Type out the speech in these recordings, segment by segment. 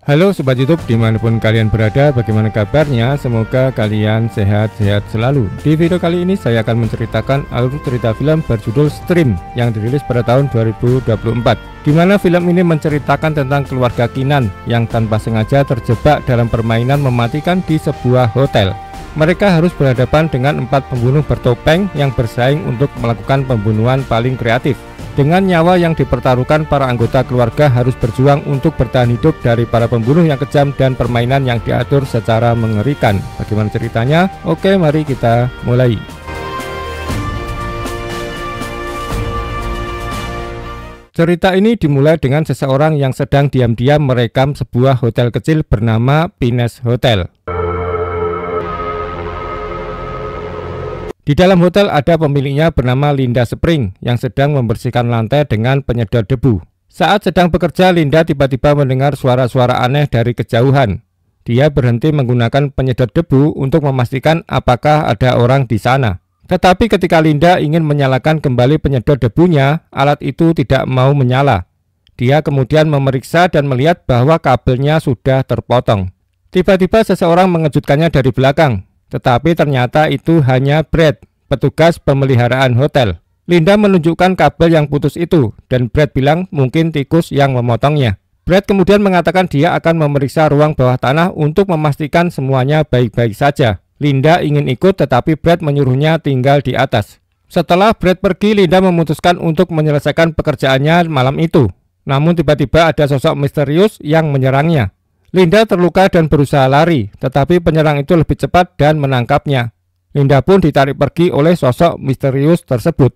Halo Sobat YouTube dimanapun kalian berada, bagaimana kabarnya? Semoga kalian sehat-sehat selalu. Di video kali ini saya akan menceritakan alur cerita film berjudul Stream yang dirilis pada tahun 2024, di mana film ini menceritakan tentang keluarga Kinan yang tanpa sengaja terjebak dalam permainan mematikan di sebuah hotel. Mereka harus berhadapan dengan 4 pembunuh bertopeng yang bersaing untuk melakukan pembunuhan paling kreatif. Dengan nyawa yang dipertaruhkan, para anggota keluarga harus berjuang untuk bertahan hidup dari para pembunuh yang kejam dan permainan yang diatur secara mengerikan. Bagaimana ceritanya? Oke, mari kita mulai. Cerita ini dimulai dengan seseorang yang sedang diam-diam merekam sebuah hotel kecil bernama Pines Hotel. Di dalam hotel ada pemiliknya bernama Linda Spring yang sedang membersihkan lantai dengan penyedot debu. Saat sedang bekerja, Linda tiba-tiba mendengar suara-suara aneh dari kejauhan. Dia berhenti menggunakan penyedot debu untuk memastikan apakah ada orang di sana. Tetapi ketika Linda ingin menyalakan kembali penyedot debunya, alat itu tidak mau menyala. Dia kemudian memeriksa dan melihat bahwa kabelnya sudah terpotong. Tiba-tiba seseorang mengejutkannya dari belakang. Tetapi ternyata itu hanya Brad, petugas pemeliharaan hotel. Linda menunjukkan kabel yang putus itu, dan Brad bilang mungkin tikus yang memotongnya. Brad kemudian mengatakan dia akan memeriksa ruang bawah tanah untuk memastikan semuanya baik-baik saja. Linda ingin ikut, tetapi Brad menyuruhnya tinggal di atas. Setelah Brad pergi, Linda memutuskan untuk menyelesaikan pekerjaannya malam itu. Namun tiba-tiba ada sosok misterius yang menyerangnya. Linda terluka dan berusaha lari, tetapi penyerang itu lebih cepat dan menangkapnya. Linda pun ditarik pergi oleh sosok misterius tersebut.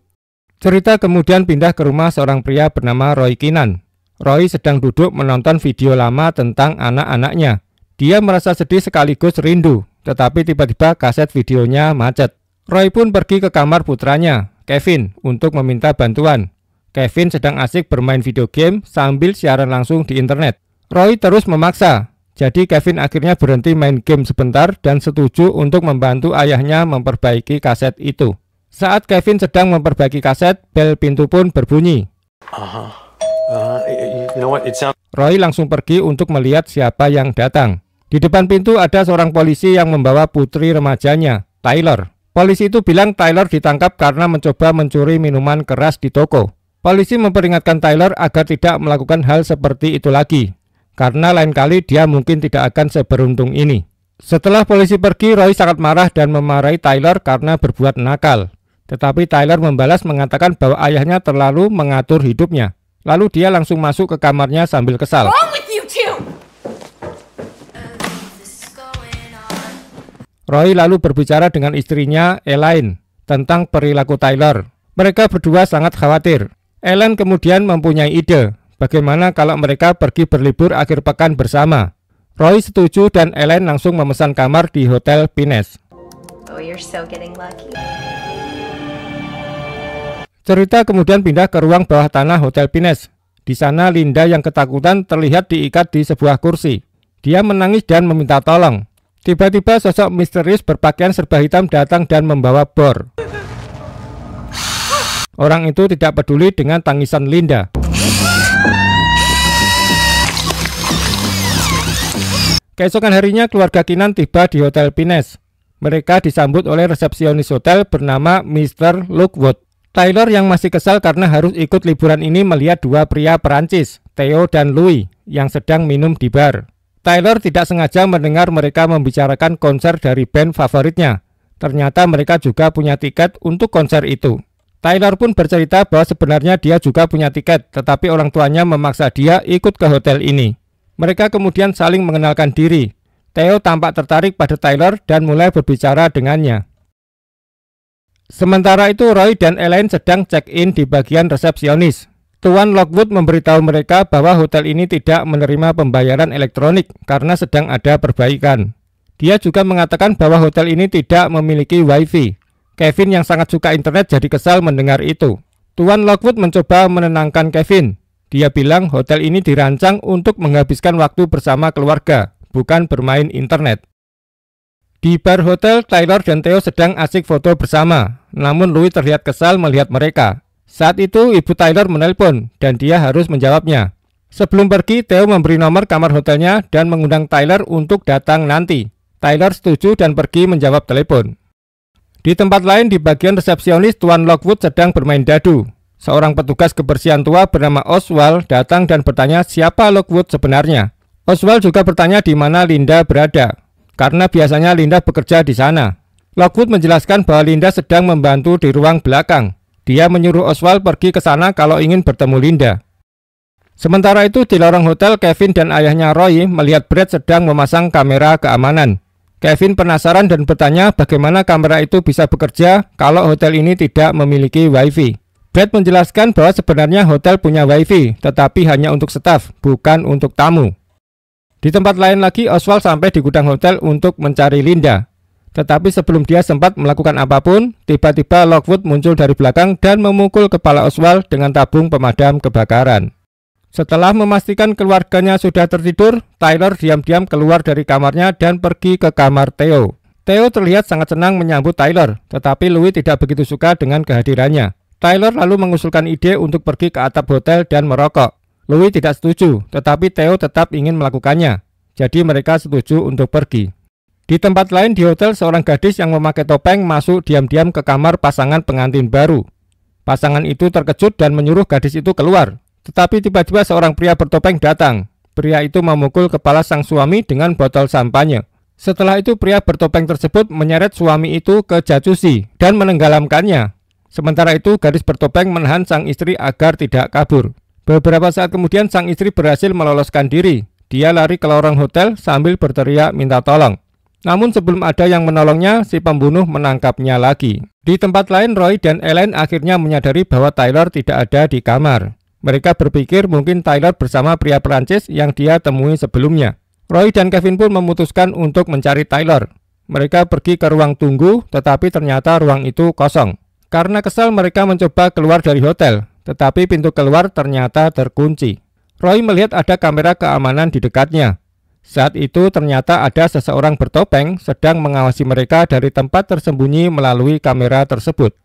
Cerita kemudian pindah ke rumah seorang pria bernama Roy Kinan. Roy sedang duduk menonton video lama tentang anak-anaknya. Dia merasa sedih sekaligus rindu, tetapi tiba-tiba kaset videonya macet. Roy pun pergi ke kamar putranya, Kevin, untuk meminta bantuan. Kevin sedang asik bermain video game sambil siaran langsung di internet. Roy terus memaksa, jadi Kevin akhirnya berhenti main game sebentar dan setuju untuk membantu ayahnya memperbaiki kaset itu. Saat Kevin sedang memperbaiki kaset, bel pintu pun berbunyi. Roy langsung pergi untuk melihat siapa yang datang. Di depan pintu ada seorang polisi yang membawa putri remajanya, Tyler. Polisi itu bilang Tyler ditangkap karena mencoba mencuri minuman keras di toko. Polisi memperingatkan Tyler agar tidak melakukan hal seperti itu lagi, karena lain kali dia mungkin tidak akan seberuntung ini. Setelah polisi pergi, Roy sangat marah dan memarahi Tyler karena berbuat nakal. Tetapi Tyler membalas mengatakan bahwa ayahnya terlalu mengatur hidupnya. Lalu dia langsung masuk ke kamarnya sambil kesal. Roy lalu berbicara dengan istrinya, Elaine, tentang perilaku Tyler. Mereka berdua sangat khawatir. Elaine kemudian mempunyai ide. Bagaimana kalau mereka pergi berlibur akhir pekan bersama? Roy setuju dan Elaine langsung memesan kamar di Hotel Pines. Cerita kemudian pindah ke ruang bawah tanah Hotel Pines. Di sana Linda yang ketakutan terlihat diikat di sebuah kursi. Dia menangis dan meminta tolong. Tiba-tiba sosok misterius berpakaian serba hitam datang dan membawa bor. Orang itu tidak peduli dengan tangisan Linda. Keesokan harinya keluarga Kinan tiba di Hotel Pines. Mereka disambut oleh resepsionis hotel bernama Mr. Lockwood. Tyler yang masih kesal karena harus ikut liburan ini melihat dua pria Perancis, Theo dan Louis, yang sedang minum di bar. Tyler tidak sengaja mendengar mereka membicarakan konser dari band favoritnya. Ternyata mereka juga punya tiket untuk konser itu. Tyler pun bercerita bahwa sebenarnya dia juga punya tiket, tetapi orang tuanya memaksa dia ikut ke hotel ini. Mereka kemudian saling mengenalkan diri. Theo tampak tertarik pada Tyler dan mulai berbicara dengannya. Sementara itu Roy dan Elaine sedang check-in di bagian resepsionis. Tuan Lockwood memberitahu mereka bahwa hotel ini tidak menerima pembayaran elektronik karena sedang ada perbaikan. Dia juga mengatakan bahwa hotel ini tidak memiliki wifi. Kevin yang sangat suka internet jadi kesal mendengar itu. Tuan Lockwood mencoba menenangkan Kevin. Dia bilang hotel ini dirancang untuk menghabiskan waktu bersama keluarga, bukan bermain internet. Di bar hotel, Tyler dan Theo sedang asik foto bersama. Namun Louis terlihat kesal melihat mereka. Saat itu ibu Tyler menelpon dan dia harus menjawabnya. Sebelum pergi, Theo memberi nomor kamar hotelnya dan mengundang Tyler untuk datang nanti. Tyler setuju dan pergi menjawab telepon. Di tempat lain, di bagian resepsionis, Tuan Lockwood sedang bermain dadu. Seorang petugas kebersihan tua bernama Oswald datang dan bertanya siapa Lockwood sebenarnya. Oswald juga bertanya di mana Linda berada, karena biasanya Linda bekerja di sana. Lockwood menjelaskan bahwa Linda sedang membantu di ruang belakang. Dia menyuruh Oswald pergi ke sana kalau ingin bertemu Linda. Sementara itu di lorong hotel, Kevin dan ayahnya Roy melihat Brad sedang memasang kamera keamanan. Kevin penasaran dan bertanya bagaimana kamera itu bisa bekerja kalau hotel ini tidak memiliki wifi. Brad menjelaskan bahwa sebenarnya hotel punya wifi, tetapi hanya untuk staf, bukan untuk tamu. Di tempat lain lagi, Oswald sampai di gudang hotel untuk mencari Linda. Tetapi sebelum dia sempat melakukan apapun, tiba-tiba Lockwood muncul dari belakang dan memukul kepala Oswald dengan tabung pemadam kebakaran. Setelah memastikan keluarganya sudah tertidur, Tyler diam-diam keluar dari kamarnya dan pergi ke kamar Theo. Theo terlihat sangat senang menyambut Tyler, tetapi Louis tidak begitu suka dengan kehadirannya. Tyler lalu mengusulkan ide untuk pergi ke atap hotel dan merokok. Louis tidak setuju, tetapi Theo tetap ingin melakukannya. Jadi mereka setuju untuk pergi. Di tempat lain di hotel, seorang gadis yang memakai topeng masuk diam-diam ke kamar pasangan pengantin baru. Pasangan itu terkejut dan menyuruh gadis itu keluar. Tetapi tiba-tiba seorang pria bertopeng datang. Pria itu memukul kepala sang suami dengan botol sampanye. Setelah itu pria bertopeng tersebut menyeret suami itu ke jacuzzi dan menenggelamkannya. Sementara itu gadis bertopeng menahan sang istri agar tidak kabur. Beberapa saat kemudian sang istri berhasil meloloskan diri. Dia lari ke lorong hotel sambil berteriak minta tolong. Namun sebelum ada yang menolongnya, si pembunuh menangkapnya lagi. Di tempat lain, Roy dan Ellen akhirnya menyadari bahwa Tyler tidak ada di kamar. Mereka berpikir mungkin Tyler bersama pria Perancis yang dia temui sebelumnya. Roy dan Kevin pun memutuskan untuk mencari Tyler. Mereka pergi ke ruang tunggu, tetapi ternyata ruang itu kosong. Karena kesal, mereka mencoba keluar dari hotel, tetapi pintu keluar ternyata terkunci. Roy melihat ada kamera keamanan di dekatnya. Saat itu ternyata ada seseorang bertopeng sedang mengawasi mereka dari tempat tersembunyi melalui kamera tersebut.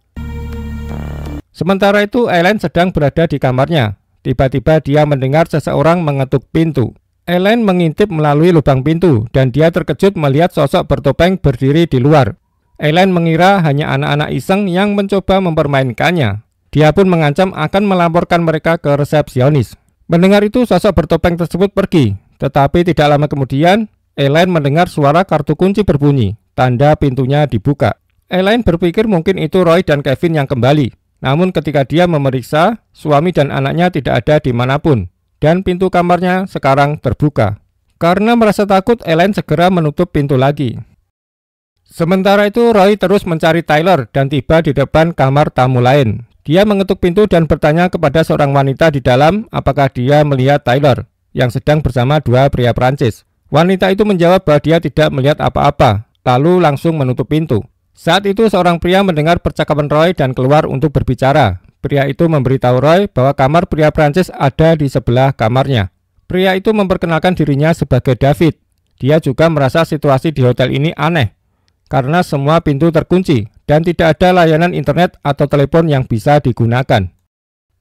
Sementara itu, Ellen sedang berada di kamarnya. Tiba-tiba dia mendengar seseorang mengetuk pintu. Ellen mengintip melalui lubang pintu dan dia terkejut melihat sosok bertopeng berdiri di luar. Ellen mengira hanya anak-anak iseng yang mencoba mempermainkannya. Dia pun mengancam akan melaporkan mereka ke resepsionis. Mendengar itu, sosok bertopeng tersebut pergi. Tetapi tidak lama kemudian, Ellen mendengar suara kartu kunci berbunyi, tanda pintunya dibuka. Ellen berpikir mungkin itu Roy dan Kevin yang kembali. Namun ketika dia memeriksa, suami dan anaknya tidak ada dimanapun, dan pintu kamarnya sekarang terbuka. Karena merasa takut, Ellen segera menutup pintu lagi. Sementara itu, Roy terus mencari Tyler dan tiba di depan kamar tamu lain. Dia mengetuk pintu dan bertanya kepada seorang wanita di dalam apakah dia melihat Tyler yang sedang bersama dua pria Perancis. Wanita itu menjawab bahwa dia tidak melihat apa-apa, lalu langsung menutup pintu. Saat itu seorang pria mendengar percakapan Roy dan keluar untuk berbicara. Pria itu memberitahu Roy bahwa kamar pria Prancis ada di sebelah kamarnya. Pria itu memperkenalkan dirinya sebagai David. Dia juga merasa situasi di hotel ini aneh, karena semua pintu terkunci dan tidak ada layanan internet atau telepon yang bisa digunakan.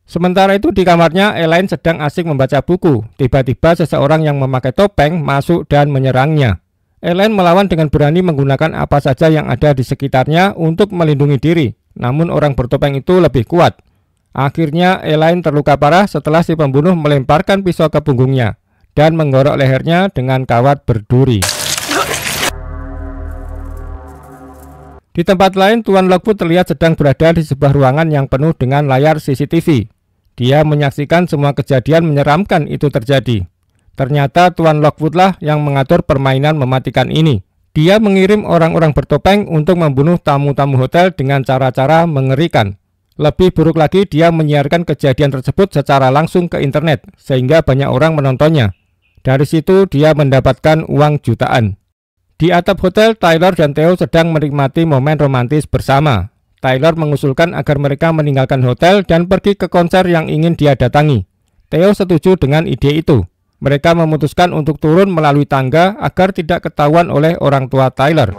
Sementara itu di kamarnya, Ellen sedang asik membaca buku. Tiba-tiba seseorang yang memakai topeng masuk dan menyerangnya. Ellen melawan dengan berani menggunakan apa saja yang ada di sekitarnya untuk melindungi diri. Namun orang bertopeng itu lebih kuat. Akhirnya Ellen terluka parah setelah si pembunuh melemparkan pisau ke punggungnya dan menggorok lehernya dengan kawat berduri. Di tempat lain, Tuan Lockwood terlihat sedang berada di sebuah ruangan yang penuh dengan layar CCTV. Dia menyaksikan semua kejadian menyeramkan itu terjadi. Ternyata Tuan Lockwood lah yang mengatur permainan mematikan ini. Dia mengirim orang-orang bertopeng untuk membunuh tamu-tamu hotel dengan cara-cara mengerikan. Lebih buruk lagi, dia menyiarkan kejadian tersebut secara langsung ke internet, sehingga banyak orang menontonnya. Dari situ dia mendapatkan uang jutaan. Di atap hotel, Tyler dan Theo sedang menikmati momen romantis bersama. Tyler mengusulkan agar mereka meninggalkan hotel dan pergi ke konser yang ingin dia datangi. Theo setuju dengan ide itu. Mereka memutuskan untuk turun melalui tangga agar tidak ketahuan oleh orang tua Tyler.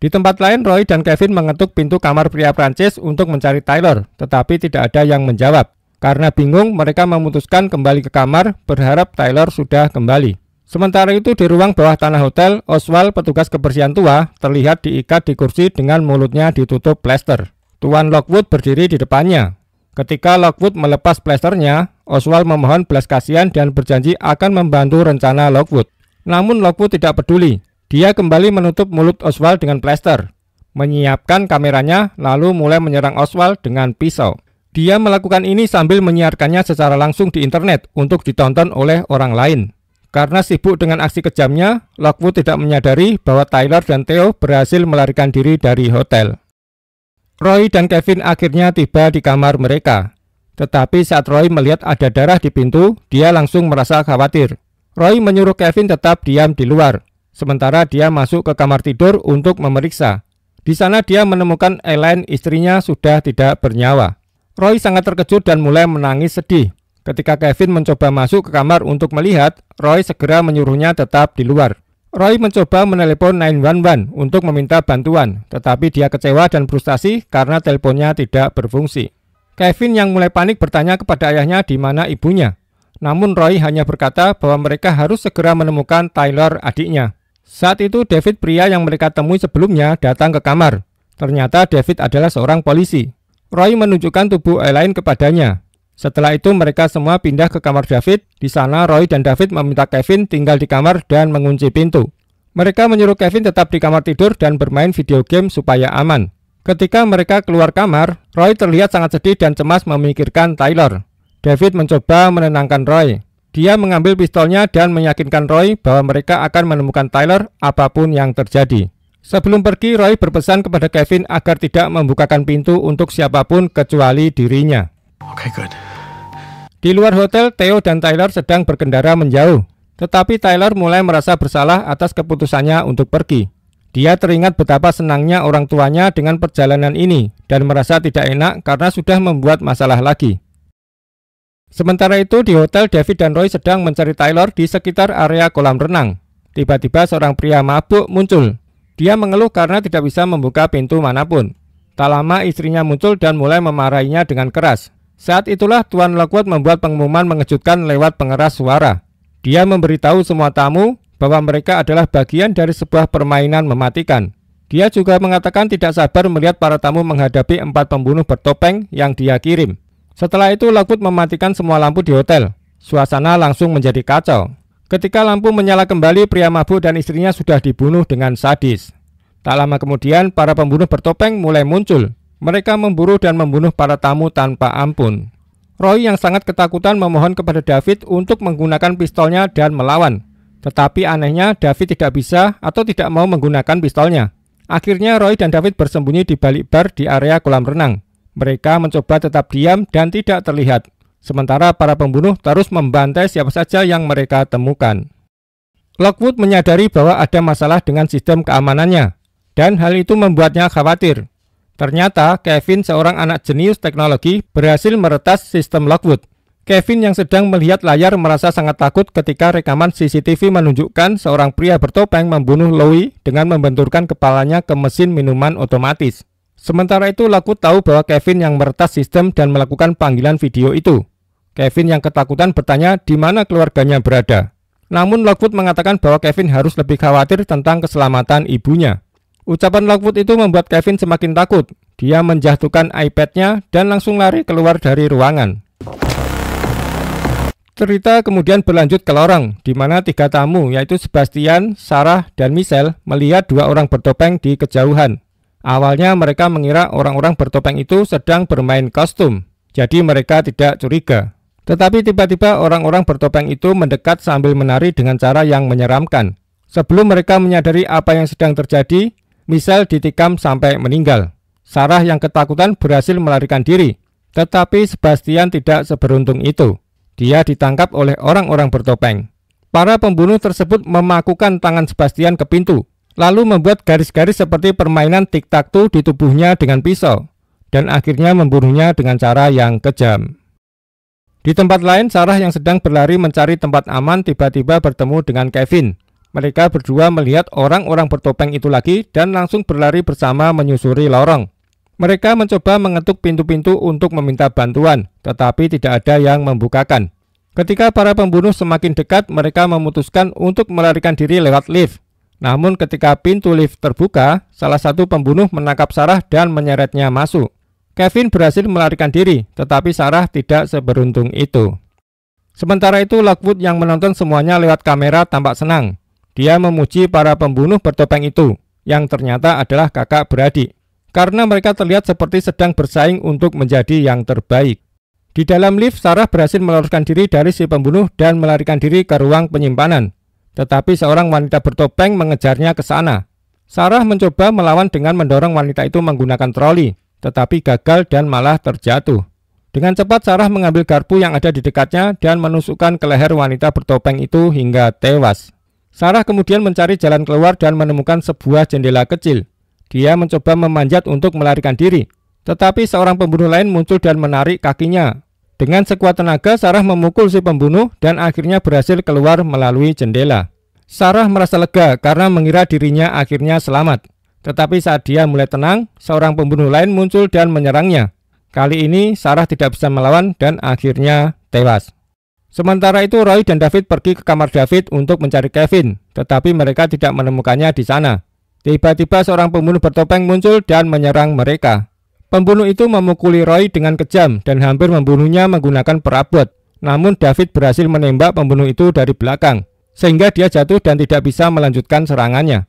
Di tempat lain, Roy dan Kevin mengetuk pintu kamar pria Prancis untuk mencari Tyler, tetapi tidak ada yang menjawab. Karena bingung, mereka memutuskan kembali ke kamar, berharap Tyler sudah kembali. Sementara itu di ruang bawah tanah hotel, Oswald, petugas kebersihan tua, terlihat diikat di kursi dengan mulutnya ditutup plester. Tuan Lockwood berdiri di depannya. Ketika Lockwood melepas plesternya, Oswald memohon belas kasihan dan berjanji akan membantu rencana Lockwood. Namun Lockwood tidak peduli. Dia kembali menutup mulut Oswald dengan plester, menyiapkan kameranya, lalu mulai menyerang Oswald dengan pisau. Dia melakukan ini sambil menyiarkannya secara langsung di internet untuk ditonton oleh orang lain. Karena sibuk dengan aksi kejamnya, Lockwood tidak menyadari bahwa Tyler dan Theo berhasil melarikan diri dari hotel. Roy dan Kevin akhirnya tiba di kamar mereka. Tetapi saat Roy melihat ada darah di pintu, dia langsung merasa khawatir. Roy menyuruh Kevin tetap diam di luar, sementara dia masuk ke kamar tidur untuk memeriksa. Di sana dia menemukan Elaine, istrinya, sudah tidak bernyawa. Roy sangat terkejut dan mulai menangis sedih. Ketika Kevin mencoba masuk ke kamar untuk melihat, Roy segera menyuruhnya tetap di luar. Roy mencoba menelepon 911 untuk meminta bantuan, tetapi dia kecewa dan frustasi karena teleponnya tidak berfungsi. Kevin yang mulai panik bertanya kepada ayahnya di mana ibunya. Namun Roy hanya berkata bahwa mereka harus segera menemukan Tyler, adiknya. Saat itu David, pria yang mereka temui sebelumnya, datang ke kamar. Ternyata David adalah seorang polisi. Roy menunjukkan tubuh Elaine kepadanya. Setelah itu mereka semua pindah ke kamar David. Di sana Roy dan David meminta Kevin tinggal di kamar dan mengunci pintu. Mereka menyuruh Kevin tetap di kamar tidur dan bermain video game supaya aman. Ketika mereka keluar kamar, Roy terlihat sangat sedih dan cemas memikirkan Tyler. David mencoba menenangkan Roy. Dia mengambil pistolnya dan meyakinkan Roy bahwa mereka akan menemukan Tyler apapun yang terjadi. Sebelum pergi, Roy berpesan kepada Kevin agar tidak membukakan pintu untuk siapapun kecuali dirinya. Okay, good. Di luar hotel, Theo dan Tyler sedang berkendara menjauh. Tetapi Tyler mulai merasa bersalah atas keputusannya untuk pergi. Dia teringat betapa senangnya orang tuanya dengan perjalanan ini dan merasa tidak enak karena sudah membuat masalah lagi. Sementara itu di hotel, David dan Roy sedang mencari Tyler di sekitar area kolam renang. Tiba-tiba seorang pria mabuk muncul. Dia mengeluh karena tidak bisa membuka pintu manapun. Tak lama istrinya muncul dan mulai memarahinya dengan keras. Saat itulah Tuan Lockwood membuat pengumuman mengejutkan lewat pengeras suara. Dia memberitahu semua tamu bahwa mereka adalah bagian dari sebuah permainan mematikan. Dia juga mengatakan tidak sabar melihat para tamu menghadapi 4 pembunuh bertopeng yang dia kirim. Setelah itu Lockwood mematikan semua lampu di hotel. Suasana langsung menjadi kacau. Ketika lampu menyala kembali, pria mabuk dan istrinya sudah dibunuh dengan sadis. Tak lama kemudian, para pembunuh bertopeng mulai muncul. Mereka memburu dan membunuh para tamu tanpa ampun. Roy yang sangat ketakutan memohon kepada David untuk menggunakan pistolnya dan melawan. Tetapi anehnya, David tidak bisa atau tidak mau menggunakan pistolnya. Akhirnya Roy dan David bersembunyi di balik bar di area kolam renang. Mereka mencoba tetap diam dan tidak terlihat. Sementara para pembunuh terus membantai siapa saja yang mereka temukan. Lockwood menyadari bahwa ada masalah dengan sistem keamanannya, dan hal itu membuatnya khawatir. Ternyata Kevin, seorang anak jenius teknologi, berhasil meretas sistem Lockwood. Kevin yang sedang melihat layar merasa sangat takut ketika rekaman CCTV menunjukkan seorang pria bertopeng membunuh Louis dengan membenturkan kepalanya ke mesin minuman otomatis. Sementara itu Lockwood tahu bahwa Kevin yang meretas sistem dan melakukan panggilan video itu. Kevin yang ketakutan bertanya di mana keluarganya berada. Namun Lockwood mengatakan bahwa Kevin harus lebih khawatir tentang keselamatan ibunya. Ucapan Lockwood itu membuat Kevin semakin takut. Dia menjatuhkan iPad-nya dan langsung lari keluar dari ruangan. Cerita kemudian berlanjut ke lorong, di mana 3 tamu, yaitu Sebastian, Sarah, dan Michelle, melihat 2 orang bertopeng di kejauhan. Awalnya mereka mengira orang-orang bertopeng itu sedang bermain kostum, jadi mereka tidak curiga. Tetapi tiba-tiba orang-orang bertopeng itu mendekat sambil menari dengan cara yang menyeramkan. Sebelum mereka menyadari apa yang sedang terjadi, Michelle ditikam sampai meninggal. Sarah yang ketakutan berhasil melarikan diri, tetapi Sebastian tidak seberuntung itu. Dia ditangkap oleh orang-orang bertopeng. Para pembunuh tersebut memakukan tangan Sebastian ke pintu, lalu membuat garis-garis seperti permainan tic-tac-toe di tubuhnya dengan pisau, dan akhirnya membunuhnya dengan cara yang kejam. Di tempat lain, Sarah yang sedang berlari mencari tempat aman tiba-tiba bertemu dengan Kevin. Mereka berdua melihat orang-orang bertopeng itu lagi dan langsung berlari bersama menyusuri lorong. Mereka mencoba mengetuk pintu-pintu untuk meminta bantuan, tetapi tidak ada yang membukakan. Ketika para pembunuh semakin dekat, mereka memutuskan untuk melarikan diri lewat lift. Namun ketika pintu lift terbuka, salah satu pembunuh menangkap Sarah dan menyeretnya masuk. Kevin berhasil melarikan diri, tetapi Sarah tidak seberuntung itu. Sementara itu, Lockwood yang menonton semuanya lewat kamera tampak senang. Dia memuji para pembunuh bertopeng itu, yang ternyata adalah kakak beradik, karena mereka terlihat seperti sedang bersaing untuk menjadi yang terbaik. Di dalam lift, Sarah berhasil meloloskan diri dari si pembunuh dan melarikan diri ke ruang penyimpanan. Tetapi seorang wanita bertopeng mengejarnya ke sana. Sarah mencoba melawan dengan mendorong wanita itu menggunakan troli, tetapi gagal dan malah terjatuh. Dengan cepat Sarah mengambil garpu yang ada di dekatnya dan menusukkan ke leher wanita bertopeng itu hingga tewas. Sarah kemudian mencari jalan keluar dan menemukan sebuah jendela kecil. Dia mencoba memanjat untuk melarikan diri, tetapi seorang pembunuh lain muncul dan menarik kakinya. Dengan sekuat tenaga, Sarah memukul si pembunuh dan akhirnya berhasil keluar melalui jendela. Sarah merasa lega karena mengira dirinya akhirnya selamat. Tetapi saat dia mulai tenang, seorang pembunuh lain muncul dan menyerangnya. Kali ini Sarah tidak bisa melawan dan akhirnya tewas. Sementara itu Roy dan David pergi ke kamar David untuk mencari Kevin, tetapi mereka tidak menemukannya di sana. Tiba-tiba seorang pembunuh bertopeng muncul dan menyerang mereka. Pembunuh itu memukuli Roy dengan kejam dan hampir membunuhnya menggunakan perabot. Namun David berhasil menembak pembunuh itu dari belakang, sehingga dia jatuh dan tidak bisa melanjutkan serangannya.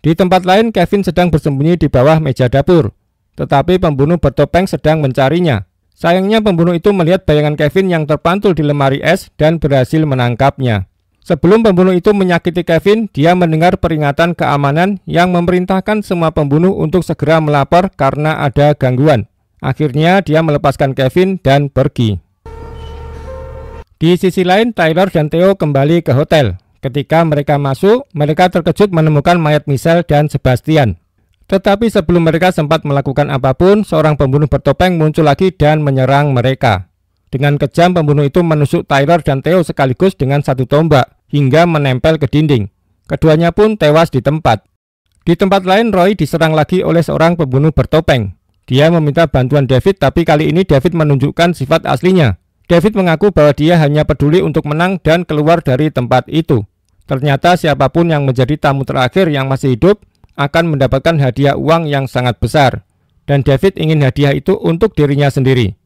Di tempat lain, Kevin sedang bersembunyi di bawah meja dapur, tetapi pembunuh bertopeng sedang mencarinya. Sayangnya pembunuh itu melihat bayangan Kevin yang terpantul di lemari es dan berhasil menangkapnya. Sebelum pembunuh itu menyakiti Kevin, dia mendengar peringatan keamanan yang memerintahkan semua pembunuh untuk segera melapor karena ada gangguan. Akhirnya dia melepaskan Kevin dan pergi. Di sisi lain, Tyler dan Theo kembali ke hotel. Ketika mereka masuk, mereka terkejut menemukan mayat Michelle dan Sebastian. Tetapi sebelum mereka sempat melakukan apapun, seorang pembunuh bertopeng muncul lagi dan menyerang mereka. Dengan kejam, pembunuh itu menusuk Tyler dan Theo sekaligus dengan satu tombak hingga menempel ke dinding. Keduanya pun tewas di tempat. Di tempat lain, Roy diserang lagi oleh seorang pembunuh bertopeng. Dia meminta bantuan David, tapi kali ini David menunjukkan sifat aslinya. David mengaku bahwa dia hanya peduli untuk menang dan keluar dari tempat itu. Ternyata siapapun yang menjadi tamu terakhir yang masih hidup akan mendapatkan hadiah uang yang sangat besar. Dan David ingin hadiah itu untuk dirinya sendiri.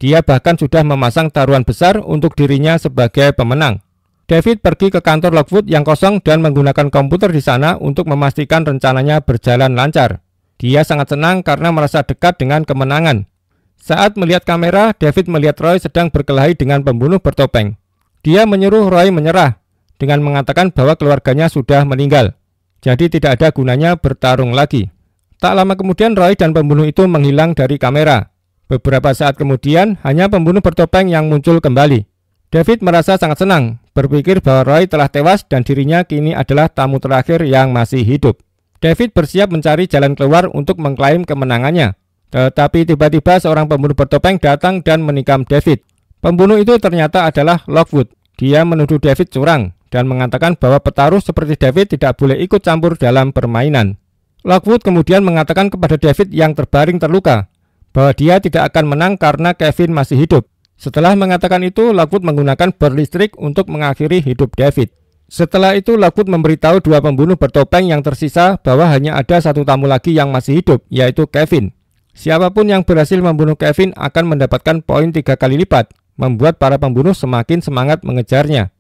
Dia bahkan sudah memasang taruhan besar untuk dirinya sebagai pemenang. David pergi ke kantor Lockwood yang kosong dan menggunakan komputer di sana untuk memastikan rencananya berjalan lancar. Dia sangat senang karena merasa dekat dengan kemenangan. Saat melihat kamera, David melihat Roy sedang berkelahi dengan pembunuh bertopeng. Dia menyuruh Roy menyerah dengan mengatakan bahwa keluarganya sudah meninggal. Jadi tidak ada gunanya bertarung lagi. Tak lama kemudian Roy dan pembunuh itu menghilang dari kamera. Beberapa saat kemudian, hanya pembunuh bertopeng yang muncul kembali. David merasa sangat senang, berpikir bahwa Roy telah tewas dan dirinya kini adalah tamu terakhir yang masih hidup. David bersiap mencari jalan keluar untuk mengklaim kemenangannya. Tetapi tiba-tiba seorang pembunuh bertopeng datang dan menikam David. Pembunuh itu ternyata adalah Lockwood. Dia menuduh David curang dan mengatakan bahwa petarung seperti David tidak boleh ikut campur dalam permainan. Lockwood kemudian mengatakan kepada David yang terbaring terluka bahwa dia tidak akan menang karena Kevin masih hidup. Setelah mengatakan itu, Lockwood menggunakan bor listrik untuk mengakhiri hidup David. Setelah itu, Lockwood memberitahu dua pembunuh bertopeng yang tersisa bahwa hanya ada satu tamu lagi yang masih hidup, yaitu Kevin. Siapapun yang berhasil membunuh Kevin akan mendapatkan poin 3 kali lipat, membuat para pembunuh semakin semangat mengejarnya.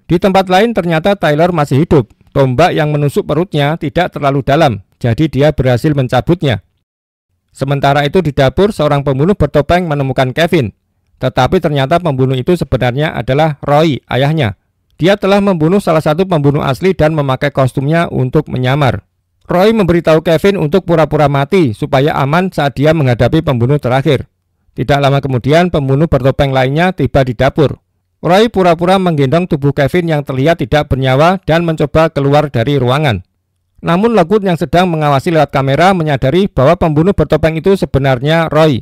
Di tempat lain ternyata Tyler masih hidup. Tombak yang menusuk perutnya tidak terlalu dalam, jadi dia berhasil mencabutnya. Sementara itu di dapur, seorang pembunuh bertopeng menemukan Kevin. Tetapi ternyata pembunuh itu sebenarnya adalah Roy, ayahnya. Dia telah membunuh salah satu pembunuh asli dan memakai kostumnya untuk menyamar. Roy memberitahu Kevin untuk pura-pura mati supaya aman saat dia menghadapi pembunuh terakhir. Tidak lama kemudian, pembunuh bertopeng lainnya tiba di dapur. Roy pura-pura menggendong tubuh Kevin yang terlihat tidak bernyawa dan mencoba keluar dari ruangan. Namun Lockwood yang sedang mengawasi lewat kamera menyadari bahwa pembunuh bertopeng itu sebenarnya Roy.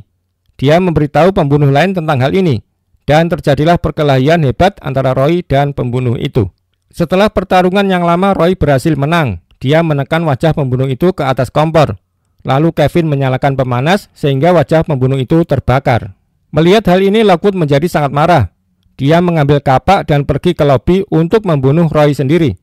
Dia memberitahu pembunuh lain tentang hal ini, dan terjadilah perkelahian hebat antara Roy dan pembunuh itu. Setelah pertarungan yang lama, Roy berhasil menang. Dia menekan wajah pembunuh itu ke atas kompor. Lalu Kevin menyalakan pemanas sehingga wajah pembunuh itu terbakar. Melihat hal ini, Lockwood menjadi sangat marah. Dia mengambil kapak dan pergi ke lobi untuk membunuh Roy sendiri.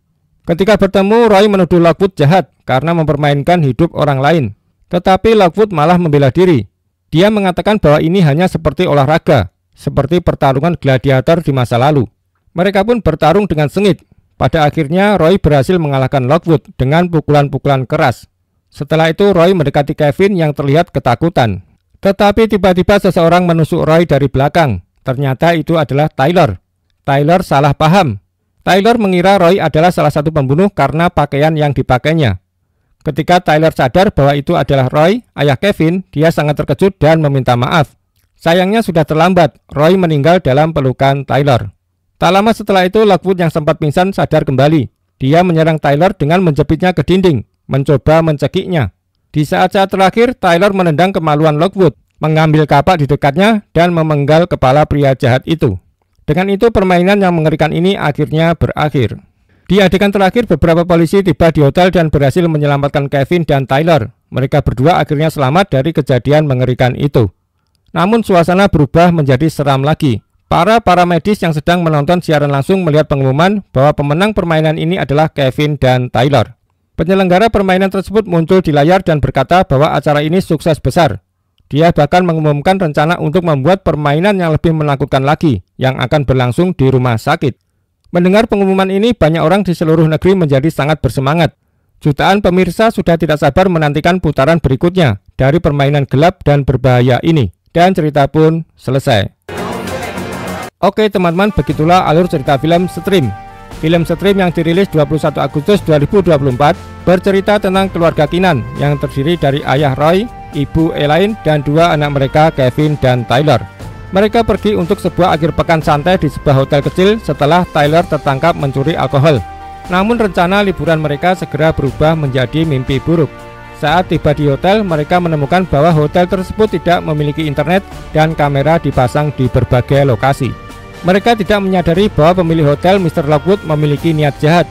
Ketika bertemu, Roy menuduh Lockwood jahat karena mempermainkan hidup orang lain. Tetapi Lockwood malah membela diri. Dia mengatakan bahwa ini hanya seperti olahraga, seperti pertarungan gladiator di masa lalu. Mereka pun bertarung dengan sengit. Pada akhirnya Roy berhasil mengalahkan Lockwood dengan pukulan-pukulan keras. Setelah itu Roy mendekati Kevin yang terlihat ketakutan. Tetapi tiba-tiba seseorang menusuk Roy dari belakang. Ternyata itu adalah Tyler. Tyler salah paham. Tyler mengira Roy adalah salah satu pembunuh karena pakaian yang dipakainya. Ketika Tyler sadar bahwa itu adalah Roy, ayah Kevin, dia sangat terkejut dan meminta maaf. Sayangnya sudah terlambat, Roy meninggal dalam pelukan Tyler. Tak lama setelah itu, Lockwood yang sempat pingsan sadar kembali. Dia menyerang Tyler dengan menjepitnya ke dinding, mencoba mencekiknya. Di saat-saat terakhir, Tyler menendang kemaluan Lockwood, mengambil kapak di dekatnya, dan memenggal kepala pria jahat itu. Dengan itu, permainan yang mengerikan ini akhirnya berakhir. Di adegan terakhir, beberapa polisi tiba di hotel dan berhasil menyelamatkan Kevin dan Tyler. Mereka berdua akhirnya selamat dari kejadian mengerikan itu. Namun suasana berubah menjadi seram lagi. Para medis yang sedang menonton siaran langsung melihat pengumuman bahwa pemenang permainan ini adalah Kevin dan Tyler. Penyelenggara permainan tersebut muncul di layar dan berkata bahwa acara ini sukses besar. Dia bahkan mengumumkan rencana untuk membuat permainan yang lebih menakutkan lagi, yang akan berlangsung di rumah sakit. Mendengar pengumuman ini, banyak orang di seluruh negeri menjadi sangat bersemangat. Jutaan pemirsa sudah tidak sabar menantikan putaran berikutnya dari permainan gelap dan berbahaya ini. Dan cerita pun selesai. Oke teman-teman, begitulah alur cerita film Stream. Film Stream yang dirilis 21 Agustus 2024 bercerita tentang keluarga Keenan yang terdiri dari ayah Roy, ibu Elaine, dan dua anak mereka Kevin dan Tyler. Mereka pergi untuk sebuah akhir pekan santai di sebuah hotel kecil setelah Tyler tertangkap mencuri alkohol. Namun rencana liburan mereka segera berubah menjadi mimpi buruk. Saat tiba di hotel, mereka menemukan bahwa hotel tersebut tidak memiliki internet dan kamera dipasang di berbagai lokasi. Mereka tidak menyadari bahwa pemilik hotel Mr. Lockwood memiliki niat jahat.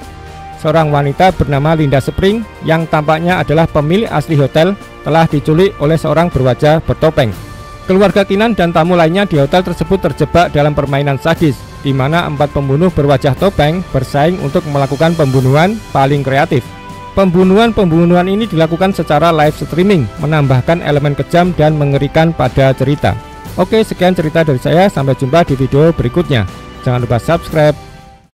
Seorang wanita bernama Linda Spring yang tampaknya adalah pemilik asli hotel telah diculik oleh seorang berwajah bertopeng. Keluarga Keenan dan tamu lainnya di hotel tersebut terjebak dalam permainan sadis, di mana 4 pembunuh berwajah topeng bersaing untuk melakukan pembunuhan paling kreatif. Pembunuhan ini dilakukan secara live streaming, menambahkan elemen kejam dan mengerikan pada cerita. Oke, sekian cerita dari saya, sampai jumpa di video berikutnya. Jangan lupa subscribe,